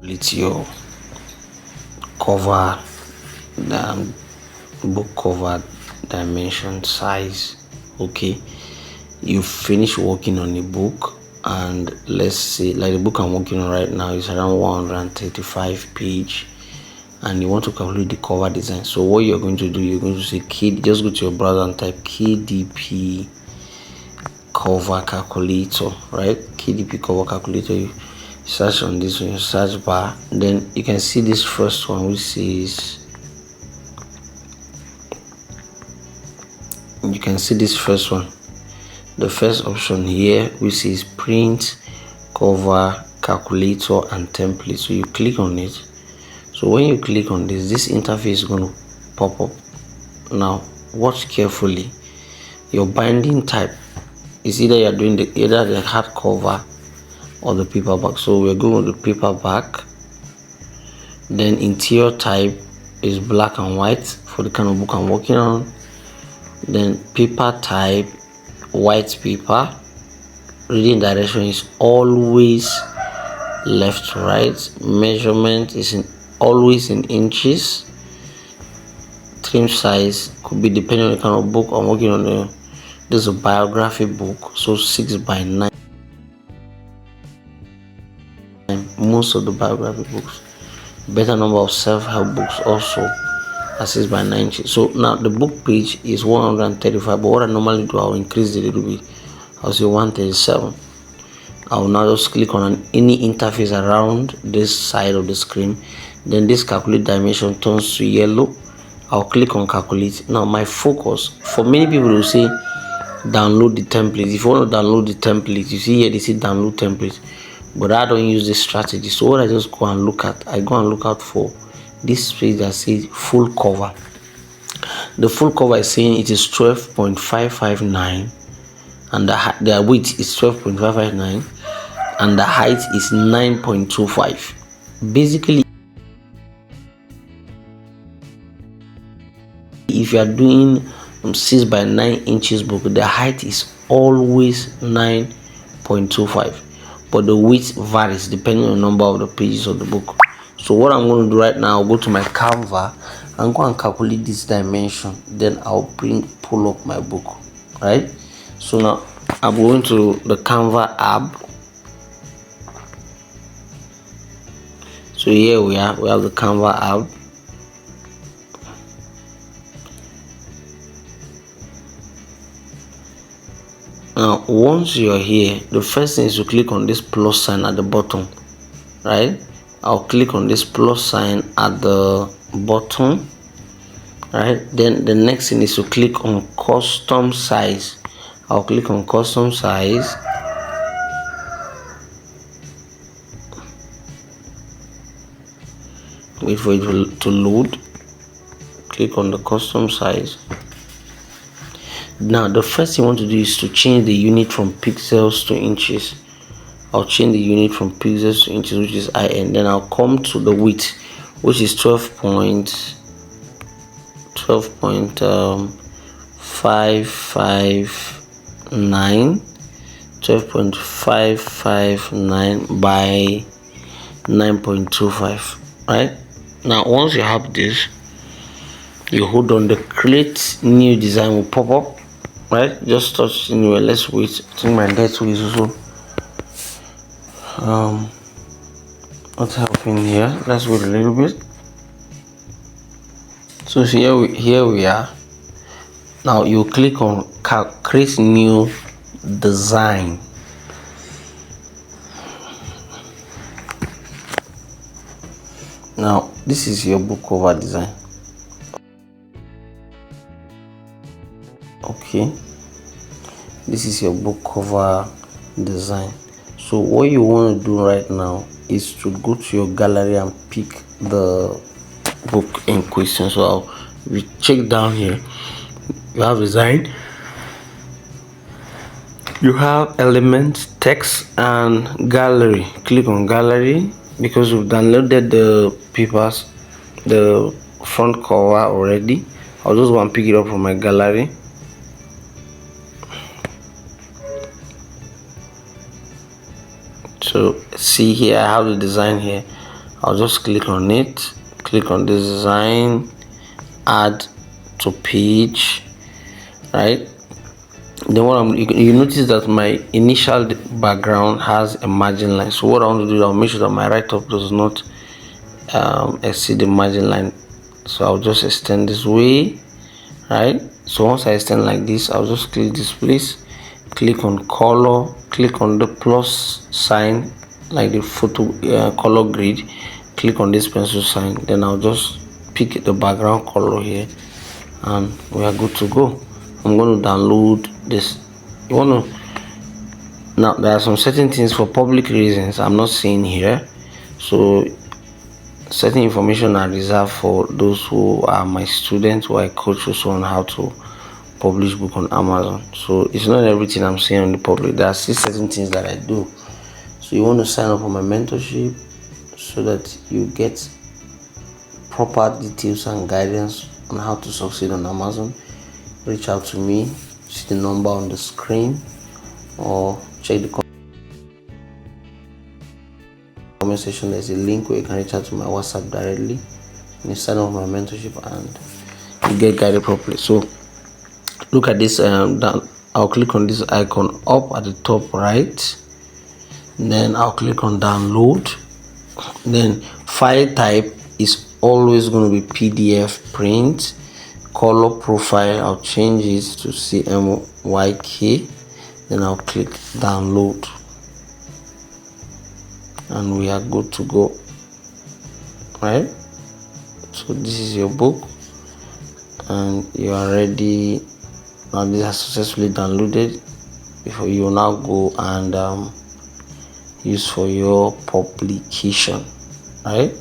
It's your cover, the book cover dimension size. Okay, you finish working on a book, and let's say like the book I'm working on right now is around 135 page, and you want to calculate the cover design. So what you're going to do, you're going to say just go to your browser and type KDP Cover Calculator, right? KDP Cover Calculator. You search on this one, your search bar, then you can see this first one, which says, you can see this first one, the first option here, which is print cover calculator and template. So you click on it. So when you click on this interface is going to pop up. Now watch carefully. Your binding type is either you're doing either the hardcover or the paperback. So we're going with the paperback. Then interior type is black and white for the kind of book I'm working on. Then paper type, white paper. Reading direction is always left to right. Measurement is always in inches. Trim size could be depending on the kind of book I'm working on. This is a biography book, so 6x9. Most of the biography books. Better number of self-help books also at 6x9. So now the book page is 135, but what I normally do, I'll increase it a little bit. I'll say 137. I'll now just click on any interface around this side of the screen. Then this calculate dimension turns to yellow. I'll click on calculate. Now my focus, for many people will say download the template. If you want to download the template, you see here they say download template, but I don't use this strategy. So what I just go and look at, I go and look out for this page that says full cover. The full cover is saying it is 12.559, and the width is 12.559, and the height is 9.25. Basically, if you are doing 6x9 inches book, the height is always 9.25, but the width varies depending on the number of the pages of the book. So what I'm going to do right now, I'll go to my Canva and go and calculate this dimension. Then I'll pull up my book, right? So now I'm going to the Canva app. So here we have the Canva app. Now once you're here, the first thing is to click on this plus sign at the bottom, right? I'll click on this plus sign at the bottom, right? Then the next thing is to click on custom size. I'll click on custom size. Wait for it to load. Click on the custom size. Now the first thing you want to do is to change the unit from pixels to inches. I'll change the unit from pixels to inches, which is IN. Then I'll come to the width, which is 12.559 by 9.25. right? Now once you have this, you hold on, the create new design will pop up, right? Just touch anywhere. Let's wait. I think my network is also not helping here. Let's wait a little bit. So here we are. Now you click on create new design. Now this is your book cover design. Okay, this is your book cover design. So what you want to do right now is to go to your gallery and pick the book in question. So we check down here. You have design, you have elements, text, and gallery. Click on gallery because we've downloaded the papers, the front cover already. I'll just go and pick it up from my gallery. So see here, I have the design here. I'll just click on it, click on this design, add to page, right? Then what you notice that my initial background has a margin line. So what I want to do, I'll make sure that my write-up does not exceed the margin line. So I'll just extend this way, right? So once I extend like this, I'll just click this place, click on color, click on the plus sign, like the photo color grid, click on this pencil sign. Then I'll just pick the background color here, and we are good to go. I'm going to download this. You want to, now there are some certain things for public reasons I'm not saying here, so certain information are reserved for those who are my students, who I coach also on how to publish book on Amazon. So it's not everything I'm saying on the public. There are still certain things that I do. So you want to sign up for my mentorship so that you get proper details and guidance on how to succeed on Amazon. Reach out to me, see the number on the screen, or check the comment section. There's a link where you can reach out to my WhatsApp directly. You sign up for my mentorship and you get guided properly. So look at this down. I'll click on this icon up at the top right, then I'll click on download. Then file type is always going to be PDF print. Color profile, I'll change it to CMYK. Then I'll click download, and we are good to go, right? So this is your book, and you are ready. Now this has successfully downloaded. Before you will now go and use for your publication, right?